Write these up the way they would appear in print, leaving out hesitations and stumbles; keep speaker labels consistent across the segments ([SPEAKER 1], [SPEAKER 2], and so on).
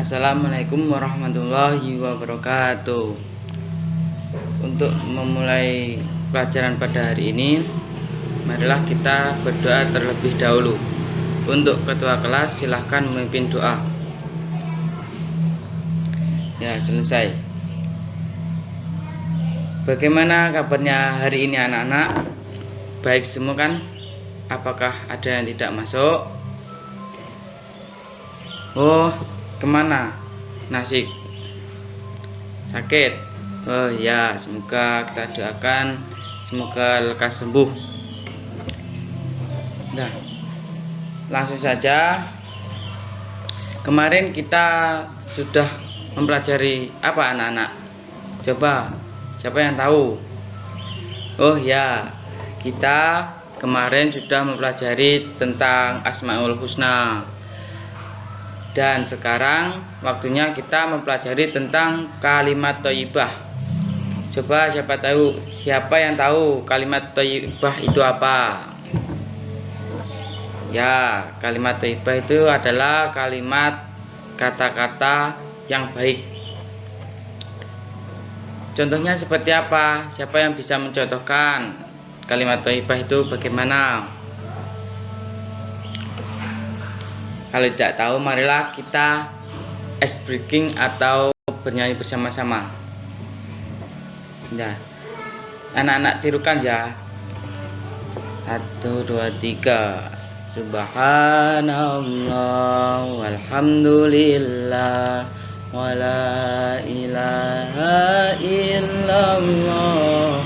[SPEAKER 1] Assalamualaikum warahmatullahi wabarakatuh. Untuk memulai pelajaran pada hari ini, marilah kita berdoa terlebih dahulu. Untuk ketua kelas silahkan memimpin doa. Ya, selesai. Bagaimana kabarnya hari ini anak-anak? Baik semua kan? Apakah ada yang tidak masuk? Oh, kemana? Nasik sakit. Oh ya, semoga kita doakan semoga lekas sembuh. Nah, langsung saja. Kemarin kita sudah mempelajari apa anak-anak? Coba, siapa yang tahu? Oh ya, kita kemarin sudah mempelajari tentang Asmaul Husna. Dan sekarang waktunya kita mempelajari tentang kalimat thayyibah. Coba siapa yang tahu kalimat thayyibah itu apa? Ya, kalimat thayyibah itu adalah kalimat kata-kata yang baik. Contohnya seperti apa? Siapa yang bisa mencontohkan kalimat thayyibah itu bagaimana? Kalau tidak tahu, marilah kita ice breaking atau bernyanyi bersama-sama. Nah, anak-anak tirukan ya. 1, 2, 3. Subhanallah walhamdulillah wala ilaha illallah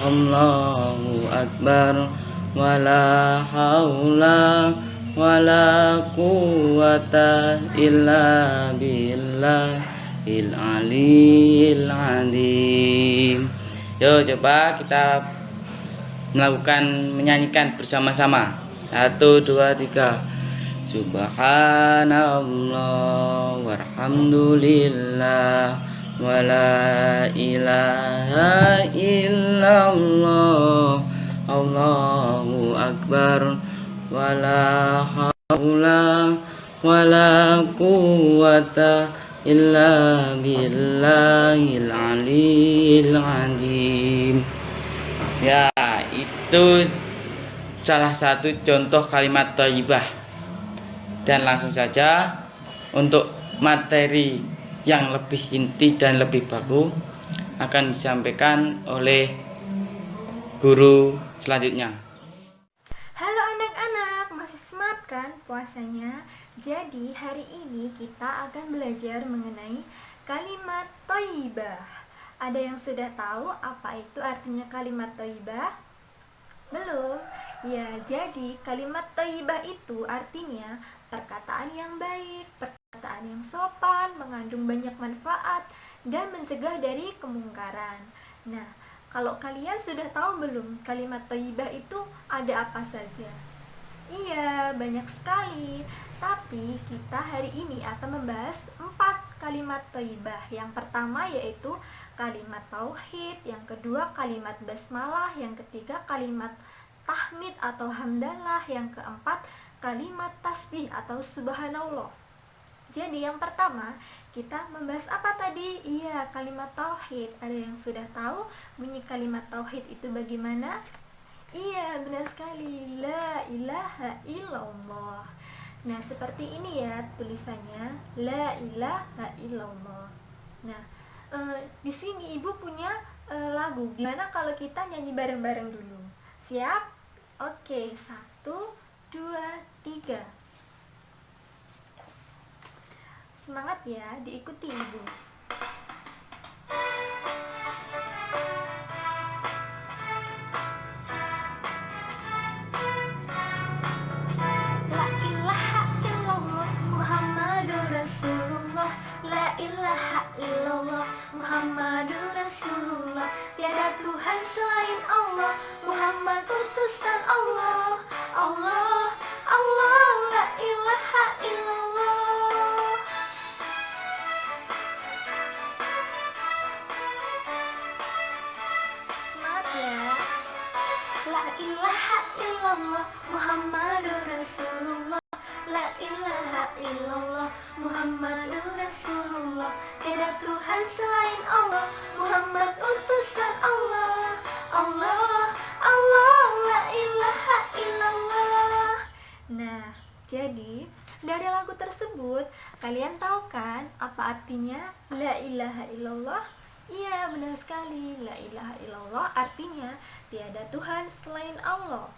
[SPEAKER 1] Allahu akbar wala haula wala quwwata illa billahil aliyil azim. Yuk coba kita menyanyikan bersama-sama. 1, 2, 3. Subhanallah walhamdulillah wala ilaha illallah Allahu akbar wala haula wala quwwata illa billahil aliyil azim. Ya, itu salah satu contoh kalimat thayyibah. Dan langsung saja untuk materi yang lebih inti dan lebih baku akan disampaikan oleh guru selanjutnya.
[SPEAKER 2] Halo anak-anak, masih semangat kan puasanya? Jadi hari ini kita akan belajar mengenai kalimat thayyibah. Ada yang sudah tahu apa itu artinya kalimat thayyibah? Belum? Ya, jadi kalimat thayyibah itu artinya perkataan yang baik, perkataan yang sopan, mengandung banyak manfaat, dan mencegah dari kemungkaran. Nah, kalau kalian sudah tahu belum kalimat thayyibah itu ada apa saja? Iya, banyak sekali. Tapi kita hari ini akan membahas 4 kalimat thayyibah. Yang pertama yaitu kalimat tauhid, yang kedua kalimat basmalah, yang ketiga kalimat tahmid atau hamdalah, yang keempat kalimat tasbih atau subhanallah. Jadi yang pertama kita membahas apa tadi? Iya, kalimat tauhid. Ada yang sudah tahu bunyi kalimat tauhid itu bagaimana? Iya, benar sekali. La ilaha illallah. Nah, seperti ini ya tulisannya, la ilaha illallah. Nah, di sini Ibu punya lagu. Gimana kalau kita nyanyi bareng-bareng dulu? Siap? Oke, 1, 2, 3. Semangat ya, diikuti Ibu. La ilaha illallah Muhammadur Rasulullah. La ilaha illallah Muhammadur Rasulullah. Tiada Tuhan selain Allah, Muhammad utusan Allah. Allah, Allah, la ilaha illallah. Semangat ya. La ilaha illallah Muhammadur Rasulullah. la ilaha illallah, Muhammadur Rasulullah. Tiada Tuhan selain Allah, Muhammad utusan Allah. Allah, Allah, la ilaha illallah. Nah, jadi dari lagu tersebut kalian tahu kan apa artinya la ilaha illallah? Iya, benar sekali. La ilaha illallah artinya tiada Tuhan selain Allah.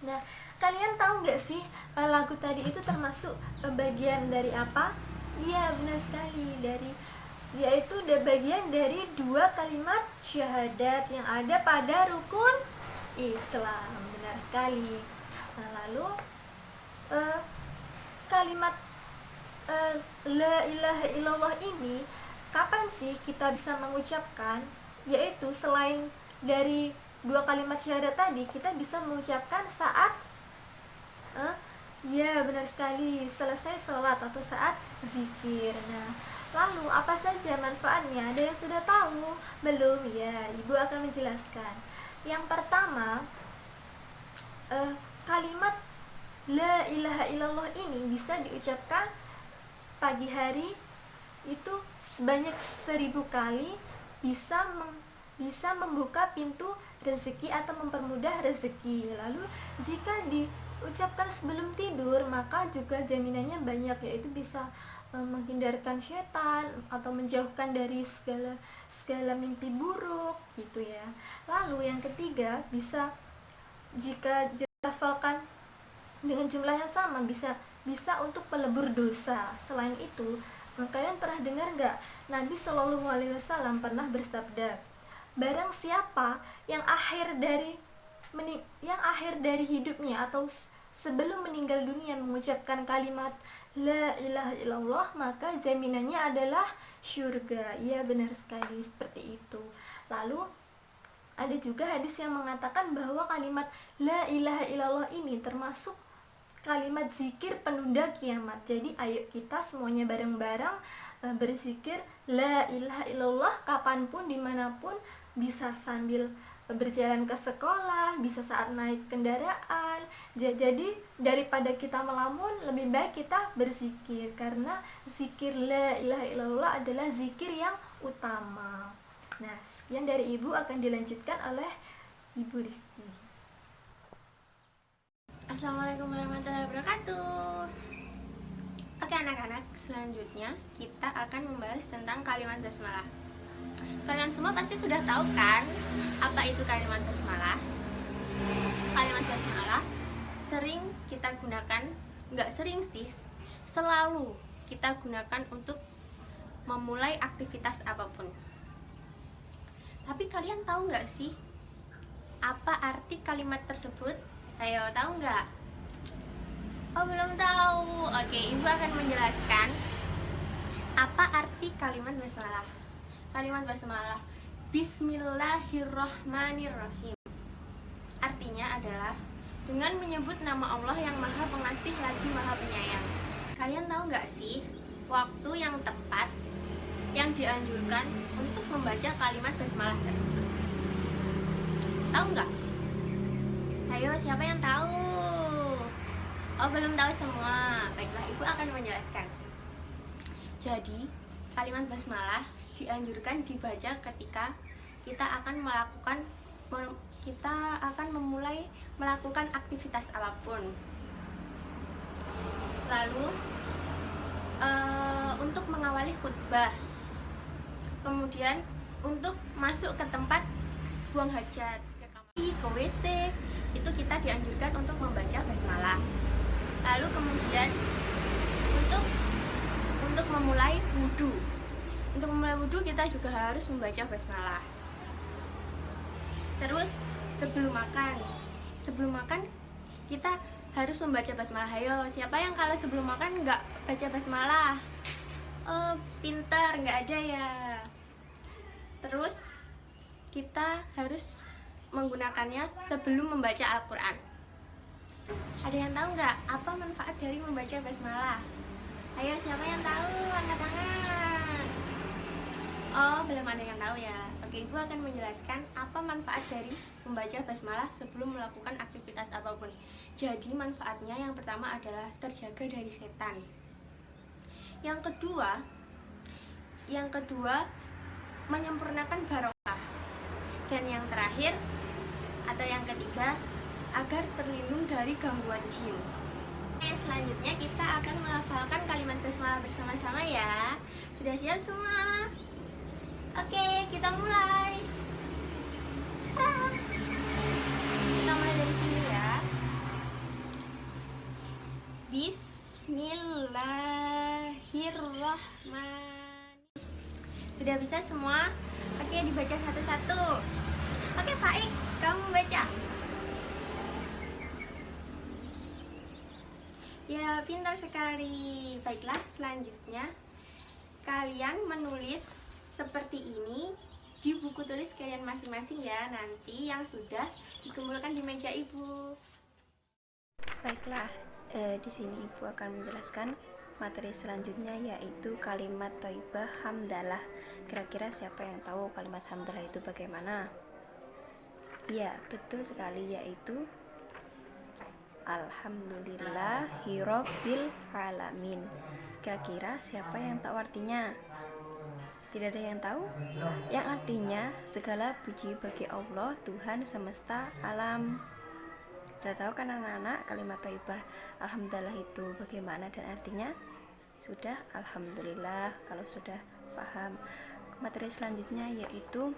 [SPEAKER 2] Nah, kalian tahu nggak sih lagu tadi itu termasuk bagian dari apa? Iya, benar sekali, yaitu bagian dari 2 kalimat syahadat yang ada pada rukun Islam. Benar sekali. Nah, lalu kalimat la ilaha illallah ini kapan sih kita bisa mengucapkan? Yaitu selain dari 2 kalimat syahadat tadi, kita bisa mengucapkan saat ya benar sekali, selesai sholat atau saat zikir. Nah, lalu apa saja manfaatnya? Ada yang sudah tahu? Belum? Ya, Ibu akan menjelaskan. Yang pertama, kalimat la ilaha illallah ini bisa diucapkan pagi hari itu sebanyak 1000 kali, bisa membuka pintu rezeki atau mempermudah rezeki. Lalu jika diucapkan sebelum tidur, maka juga jaminannya banyak, yaitu bisa menghindarkan setan atau menjauhkan dari segala mimpi buruk gitu ya. Lalu yang ketiga, bisa jika dilafalkan dengan jumlah yang sama bisa untuk pelebur dosa. Selain itu, kalian pernah dengar nggak Nabi Shallallahu Alaihi Wasallam pernah bersabda, barang siapa yang akhir dari hidupnya atau sebelum meninggal dunia mengucapkan kalimat la ilaha illallah, maka jaminannya adalah syurga. Ya, benar sekali, seperti itu. Lalu ada juga hadis yang mengatakan bahwa kalimat la ilaha illallah ini termasuk kalimat zikir penunda kiamat. Jadi ayo kita semuanya bareng-bareng berzikir la ilaha illallah kapanpun, dimanapun, bisa sambil berjalan ke sekolah, bisa saat naik kendaraan. Jadi daripada kita melamun, lebih baik kita berzikir, karena zikir la ilaha illallah adalah zikir yang utama. Nah, sekian dari Ibu, akan dilanjutkan oleh Ibu Rizky.
[SPEAKER 3] Assalamualaikum warahmatullahi wabarakatuh. Oke anak-anak, selanjutnya kita akan membahas tentang kalimat basmalah. Kalian semua pasti sudah tahu kan apa itu kalimat basmalah? Kalimat basmalah sering kita gunakan, nggak sering sih, selalu kita gunakan untuk memulai aktivitas apapun. Tapi kalian tahu nggak sih apa arti kalimat tersebut? Ayo, tahu nggak? Oh, belum tahu. Oke, Ibu akan menjelaskan apa arti kalimat basmalah. Kalimat basmalah, Bismillahirrohmanirrohim, artinya adalah dengan menyebut nama Allah yang Maha Pengasih lagi Maha Penyayang. Kalian tahu nggak sih waktu yang tepat yang dianjurkan untuk membaca kalimat basmalah tersebut? Tahu nggak? Ayo, siapa yang tahu? Oh, belum tahu semua. Baiklah, Ibu akan menjelaskan. Jadi, kalimat basmalah dianjurkan dibaca ketika kita akan memulai melakukan aktivitas apapun. Lalu, untuk mengawali khutbah. Kemudian, untuk masuk ke tempat buang hajat, ke WC, itu kita dianjurkan untuk membaca basmalah. Lalu kemudian untuk memulai wudhu, kita juga harus membaca basmalah. Terus sebelum makan kita harus membaca basmalah. Ayo, siapa yang kalau sebelum makan nggak baca basmalah? Oh, pintar, nggak ada ya. Terus kita harus menggunakannya sebelum membaca Al-Quran. Ada yang tahu nggak apa manfaat dari membaca basmalah? Ayo, siapa yang tahu? Angkat tangan. Oh, belum ada yang tahu ya. Oke, gue akan menjelaskan apa manfaat dari membaca basmalah sebelum melakukan aktivitas apapun. Jadi manfaatnya yang pertama adalah terjaga dari setan. Yang kedua menyempurnakan barokah. Dan yang terakhir atau yang ketiga, agar terlindung dari gangguan jin. Oke, selanjutnya kita akan melafalkan kalimat basmalah bersama-sama ya. Sudah siap semua? Oke, kita mulai. Kita mulai dari sini ya. Bismillahirrahmanirrahim. Sudah bisa semua? Oke, dibaca satu-satu. Oke, Faik, kamu baca. Ya, pintar sekali. Baiklah, selanjutnya kalian menulis seperti ini di buku tulis kalian masing-masing ya. Nanti yang sudah dikumpulkan di meja ibu.
[SPEAKER 4] Baiklah, di sini ibu akan menjelaskan materi selanjutnya, yaitu kalimat thayyibah hamdalah. Kira-kira siapa yang tahu kalimat hamdalah itu bagaimana? Ya, betul sekali, yaitu Alhamdulillahirabbil alamin. Kira-kira siapa yang tahu artinya? Tidak ada yang tahu? Yang artinya segala puji bagi Allah, Tuhan semesta alam. Sudah tahu kan anak-anak kalimat thayyibah alhamdulillah itu bagaimana dan artinya? Sudah? Alhamdulillah. Kalau sudah paham, materi selanjutnya yaitu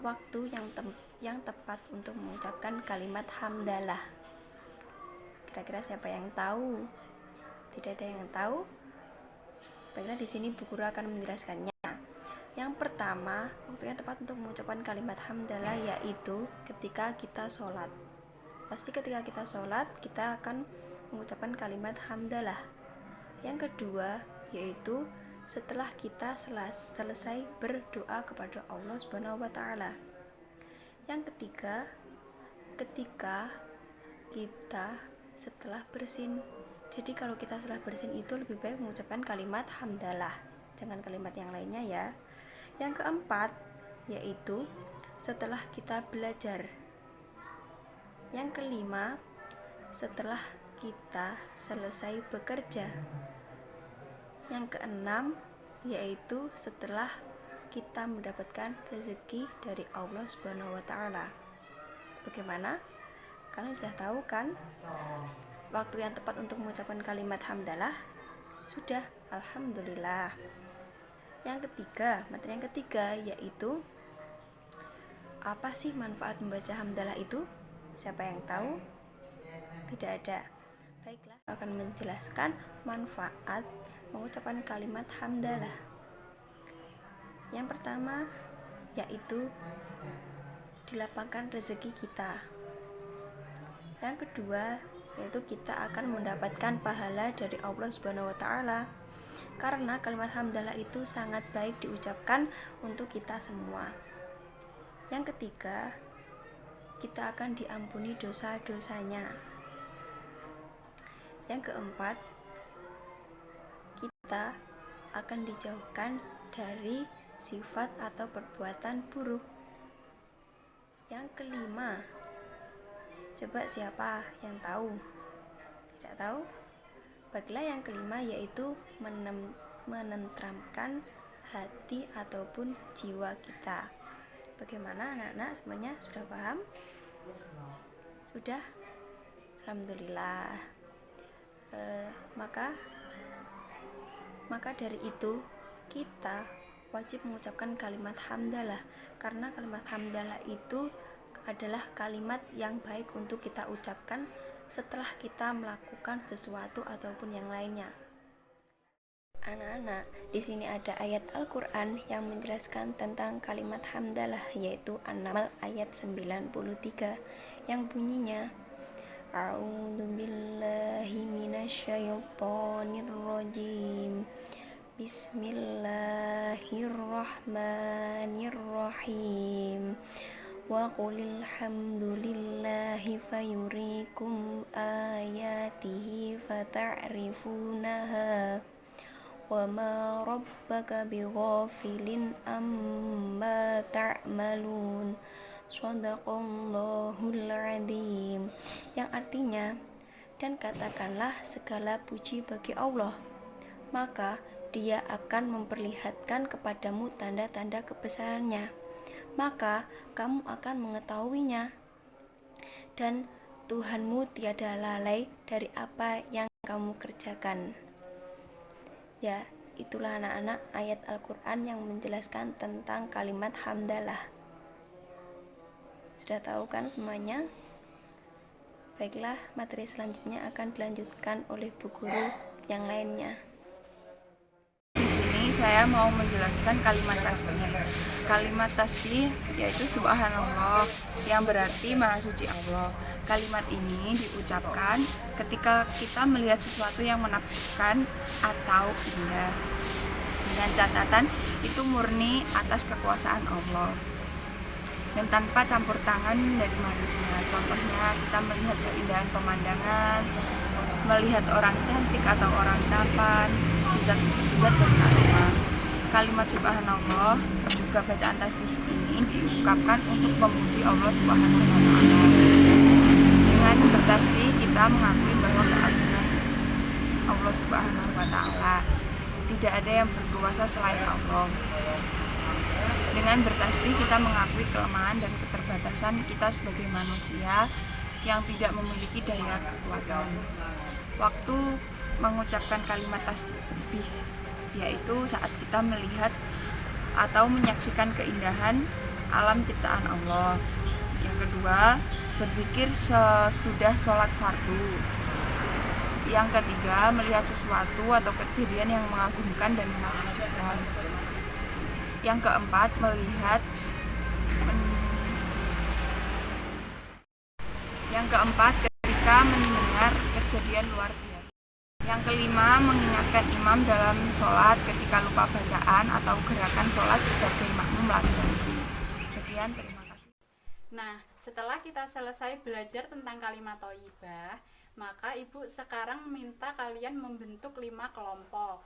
[SPEAKER 4] waktu yang tepat untuk mengucapkan kalimat hamdalah. Kira-kira siapa yang tahu? Tidak ada yang tahu? Baiklah, di sini Bu Guru akan menjelaskannya. Yang pertama, waktu yang tepat untuk mengucapkan kalimat hamdalah yaitu ketika kita sholat. Pasti ketika kita sholat, kita akan mengucapkan kalimat hamdalah. Yang kedua, yaitu setelah kita selesai berdoa kepada Allah Subhanahu wa Ta'ala. Yang ketiga, ketika kita setelah bersin. Jadi kalau kita setelah bersin itu lebih baik mengucapkan kalimat hamdalah, jangan kalimat yang lainnya ya. Yang keempat, yaitu setelah kita belajar. Yang kelima, setelah kita selesai bekerja. Yang keenam, yaitu setelah kita mendapatkan rezeki dari Allah Subhanahu wa Ta'ala. Bagaimana? Kalian sudah tahu kan waktu yang tepat untuk mengucapkan kalimat hamdalah? Sudah, alhamdulillah. Yang ketiga, materi yang ketiga yaitu apa sih manfaat membaca hamdalah itu? Siapa yang tahu? Tidak ada. Baiklah, akan menjelaskan manfaat mengucapkan kalimat hamdalah. Yang pertama yaitu dilapangkan rezeki kita. Yang kedua yaitu kita akan mendapatkan pahala dari Allah Subhanahu wa Ta'ala. Karena kalimat hamdalah itu sangat baik diucapkan untuk kita semua. Yang ketiga, kita akan diampuni dosa-dosanya. Yang keempat, kita akan dijauhkan dari sifat atau perbuatan buruk. Yang kelima, coba siapa yang tahu? Tidak tahu? Baiklah, yang kelima yaitu menenteramkan hati ataupun jiwa kita. Bagaimana anak-anak, semuanya sudah paham? Sudah? Alhamdulillah. Maka dari itu kita wajib mengucapkan kalimat hamdalah, karena kalimat hamdalah itu adalah kalimat yang baik untuk kita ucapkan setelah kita melakukan sesuatu ataupun yang lainnya. Anak-anak, di sini ada ayat Al-Qur'an yang menjelaskan tentang kalimat hamdalah, yaitu An-Naml ayat 93 yang bunyinya A'udzubillahi minasyaitonirrajim. Bismillahirrahmanirrahim. Wa qulil hamdulillahi fayurikum ayatihi fata'rifunaha وما ربك بغافل عما تعملون. Shadaqallahul Adzim. Yang artinya, dan katakanlah segala puji bagi Allah, maka Dia akan memperlihatkan kepadamu tanda-tanda kebesarannya, maka kamu akan mengetahuinya. Dan Tuhanmu tiada lalai dari apa yang kamu kerjakan. Ya, itulah anak-anak ayat Al-Quran yang menjelaskan tentang kalimat hamdalah. Sudah tahu kan semuanya? Baiklah, materi selanjutnya akan dilanjutkan oleh bu guru yang lainnya.
[SPEAKER 5] Di sini saya mau menjelaskan kalimat tasbih. Kalimat tasbih yaitu subhanallah, yang berarti maha suci Allah. Kalimat ini diucapkan ketika kita melihat sesuatu yang menakjubkan atau indah. Dengan catatan itu murni atas kekuasaan Allah dan tanpa campur tangan dari manusia. Contohnya kita melihat keindahan pemandangan, melihat orang cantik atau orang tampan, zat-zat dan aroma. Kalimat subhanallah juga bacaan tasbih ini diungkapkan untuk memuji Allah Subhanahu wa taala. Dengan bertasbih kita mengakui bahwa keagungan Allah Subhanahu wa taala. Tidak ada yang berkuasa selain Allah. Dengan bertasbih kita mengakui kelemahan dan keterbatasan kita sebagai manusia yang tidak memiliki daya kekuatan. Waktu mengucapkan kalimat tasbih yaitu saat kita melihat atau menyaksikan keindahan alam ciptaan Allah. Yang kedua, berzikir sesudah sholat fardu. Yang ketiga, melihat sesuatu atau kejadian yang mengagumkan dan menakjubkan. Yang keempat, ketika mendengar kejadian luar biasa. Yang kelima, mengingatkan imam dalam sholat ketika lupa bacaan atau gerakan sholat sebagai makmum lagi. Sekian, terima kasih.
[SPEAKER 6] Nah, setelah kita selesai belajar tentang kalimat thayyibah, maka ibu sekarang minta kalian membentuk 5 kelompok.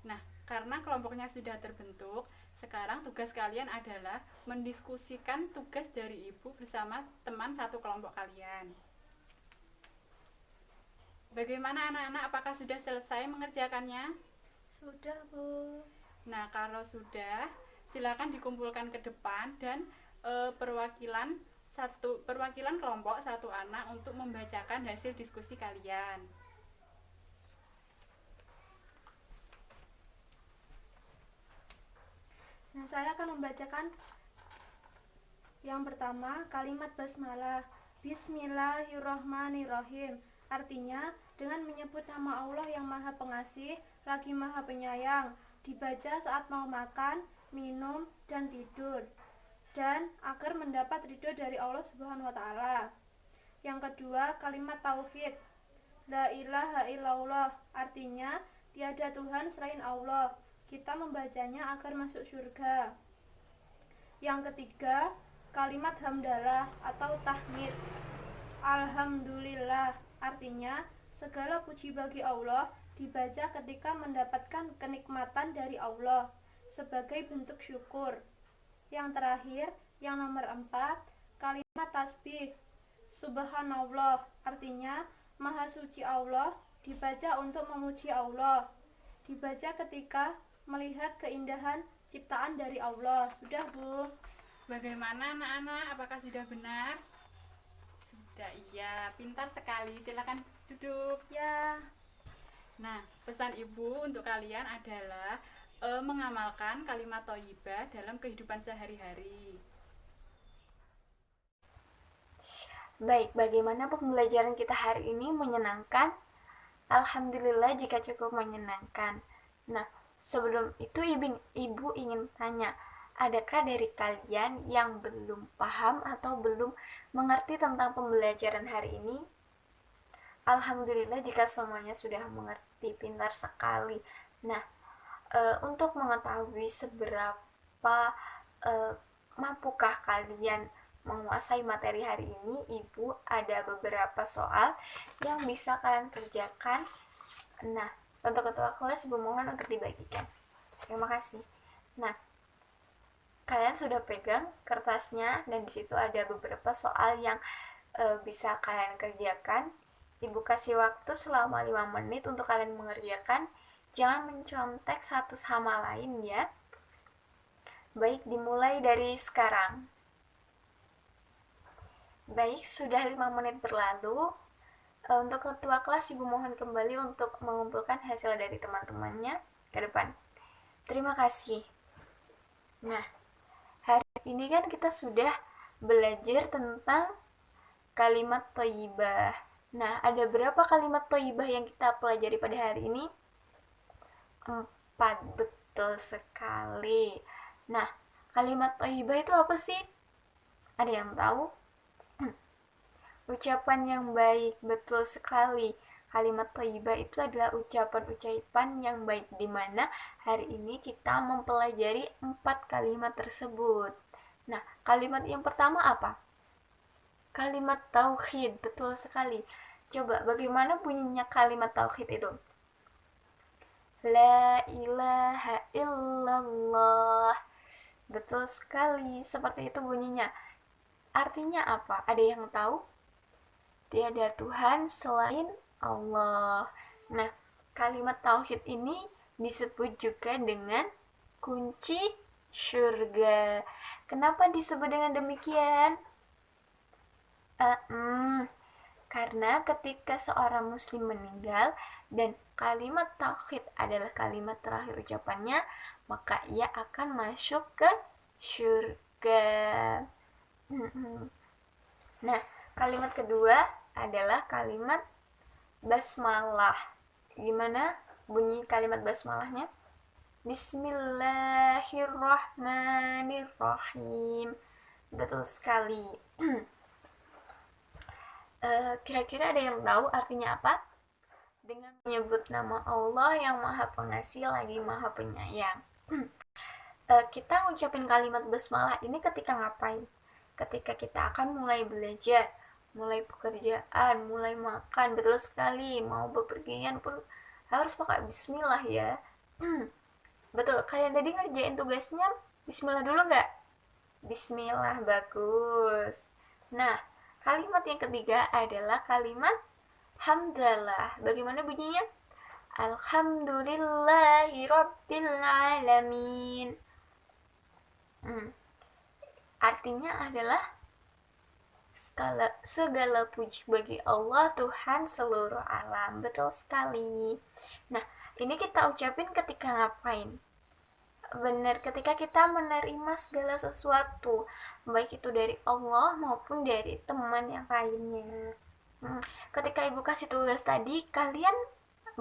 [SPEAKER 6] Nah, karena kelompoknya sudah terbentuk, sekarang tugas kalian adalah mendiskusikan tugas dari ibu bersama teman satu kelompok kalian. Bagaimana anak-anak, apakah sudah selesai mengerjakannya?
[SPEAKER 2] Sudah, Bu.
[SPEAKER 6] Nah, kalau sudah, silakan dikumpulkan ke depan dan perwakilan kelompok satu anak untuk membacakan hasil diskusi kalian.
[SPEAKER 2] Nah, saya akan membacakan yang pertama, kalimat basmalah. Bismillahirrahmanirrahim. Artinya, dengan menyebut nama Allah yang Maha Pengasih, lagi Maha Penyayang, dibaca saat mau makan, minum, dan tidur, dan agar mendapat ridho dari Allah Subhanahu wa taala. Yang kedua, kalimat tauhid. La ilaha illallah. Artinya, tiada Tuhan selain Allah. Kita membacanya agar masuk surga. Yang ketiga, kalimat hamdalah atau tahmid. Alhamdulillah. Artinya, segala puji bagi Allah dibaca ketika mendapatkan kenikmatan dari Allah sebagai bentuk syukur. Yang terakhir, yang nomor 4, kalimat tasbih. Subhanallah. Artinya, Maha Suci Allah dibaca untuk memuji Allah. Dibaca ketika melihat keindahan ciptaan dari Allah. Sudah, Bu?
[SPEAKER 6] Bagaimana anak-anak? Apakah sudah benar? Sudah, iya. Pintar sekali. Silakan duduk.
[SPEAKER 2] Ya.
[SPEAKER 6] Nah, pesan ibu untuk kalian adalah mengamalkan kalimat thayyibah dalam kehidupan sehari-hari.
[SPEAKER 7] Baik, bagaimana pembelajaran kita hari ini? Menyenangkan? Alhamdulillah jika cukup menyenangkan. Nah, sebelum itu ibu ingin tanya, adakah dari kalian yang belum paham atau belum mengerti tentang pembelajaran hari ini? Alhamdulillah jika semuanya sudah mengerti, pintar sekali. Nah, untuk mengetahui seberapa mampukah kalian menguasai materi hari ini, ibu ada beberapa soal yang bisa kalian kerjakan. Nah, Untuk ketua kelas Ibu mohon untuk dibagikan. Terima kasih. Nah, kalian sudah pegang kertasnya dan di situ ada beberapa soal yang bisa kalian kerjakan. Ibu kasih waktu selama 5 menit untuk kalian mengerjakan. Jangan mencontek satu sama lain ya. Baik, dimulai dari sekarang. Baik, sudah 5 menit berlalu. Untuk ketua kelas Ibu mohon kembali untuk mengumpulkan hasil dari teman-temannya ke depan. Terima kasih. Nah, hari ini kan kita sudah belajar tentang kalimat thayyibah. Nah, ada berapa kalimat thayyibah yang kita pelajari pada hari ini? 4, betul sekali. Nah, kalimat thayyibah itu apa sih? Ada yang tahu? Ucapan yang baik, betul sekali. Kalimat thayyibah itu adalah ucapan-ucapan yang baik, di mana hari ini kita mempelajari 4 kalimat tersebut. Nah, kalimat yang pertama apa? Kalimat tauhid, betul sekali. Coba bagaimana bunyinya kalimat tauhid itu? La ilaha illallah. Betul sekali, seperti itu bunyinya. Artinya apa? Ada yang tahu? Tiada Tuhan selain Allah. Nah, kalimat tauhid ini disebut juga dengan kunci surga. Kenapa disebut dengan demikian? Karena ketika seorang muslim meninggal dan kalimat tauhid adalah kalimat terakhir ucapannya, maka ia akan masuk ke surga. Nah, kalimat kedua adalah kalimat basmalah. Gimana bunyi kalimat basmalahnya? Bismillahirrahmanirrahim. Betul sekali. Kira-kira ada yang tahu artinya apa? Dengan menyebut nama Allah yang Maha Pengasih lagi Maha Penyayang. Kita ngucapin kalimat basmalah ini ketika ngapain? Ketika kita akan mulai belajar, mulai pekerjaan, mulai makan. Betul sekali, mau bepergian pun harus pakai bismillah ya. Betul, kalian tadi ngerjain tugasnya bismillah dulu nggak? Bismillah, bagus. Nah, kalimat yang ketiga adalah kalimat hamdalah. Bagaimana bunyinya? Alhamdulillahi Rabbil Alamin. Artinya adalah segala puji bagi Allah, Tuhan seluruh alam. Betul sekali. Nah, ini kita ucapin ketika ngapain? Benar, ketika kita menerima segala sesuatu, baik itu dari Allah maupun dari teman yang lainnya. Ketika ibu kasih tugas tadi, kalian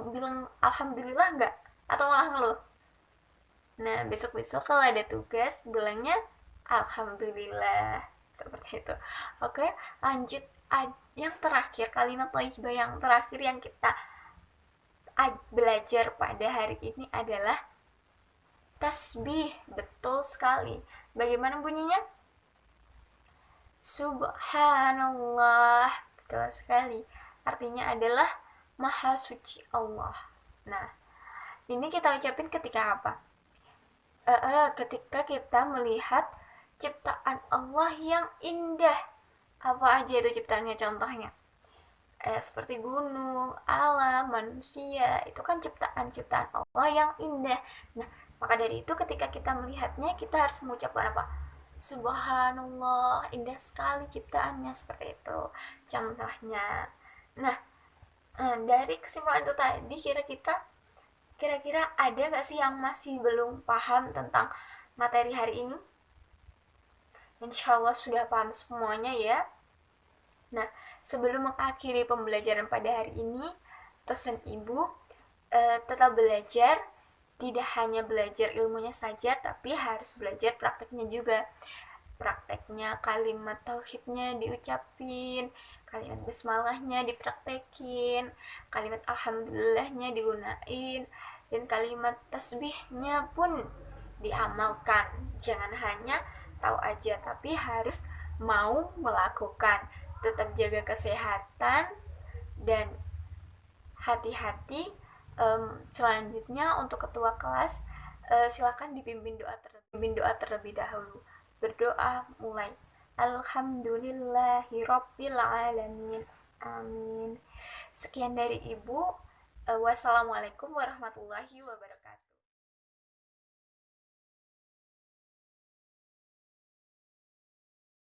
[SPEAKER 7] bilang alhamdulillah nggak? Atau malah ngeluh? Nah, besok-besok kalau ada tugas, bilangnya alhamdulillah. Seperti itu. Oke, lanjut. Yang terakhir, kalimat thayyibah yang terakhir yang kita belajar pada hari ini adalah tasbih. Betul sekali. Bagaimana bunyinya? Subhanallah. Betul sekali. Artinya adalah Maha Suci Allah. Nah, ini kita ucapin ketika apa? Ketika kita melihat ciptaan Allah yang indah. Apa aja itu ciptaannya contohnya? Seperti gunung, alam, manusia. Itu kan ciptaan-ciptaan Allah yang indah. Nah, maka dari itu ketika kita melihatnya, kita harus mengucapkan apa? Subhanallah, indah sekali ciptaannya, seperti itu contohnya. Nah, dari kesimpulan itu tadi, kira-kira ada gak sih yang masih belum paham tentang materi hari ini? Insya Allah sudah paham semuanya ya. Nah, sebelum mengakhiri pembelajaran pada hari ini, pesan ibu tetap belajar. Tidak hanya belajar ilmunya saja, tapi harus belajar prakteknya juga. Prakteknya kalimat tauhidnya diucapin, kalimat basmalahnya dipraktekin, kalimat alhamdulillahnya digunain, dan kalimat tasbihnya pun diamalkan. Jangan hanya tahu aja, tapi harus mau melakukan. Tetap jaga kesehatan dan hati-hati Selanjutnya untuk ketua kelas, silakan dipimpin doa terlebih dahulu. Berdoa mulai. Alhamdulillahirabbil alamin. Amin. Sekian dari Ibu. Wassalamualaikum warahmatullahi wabarakatuh.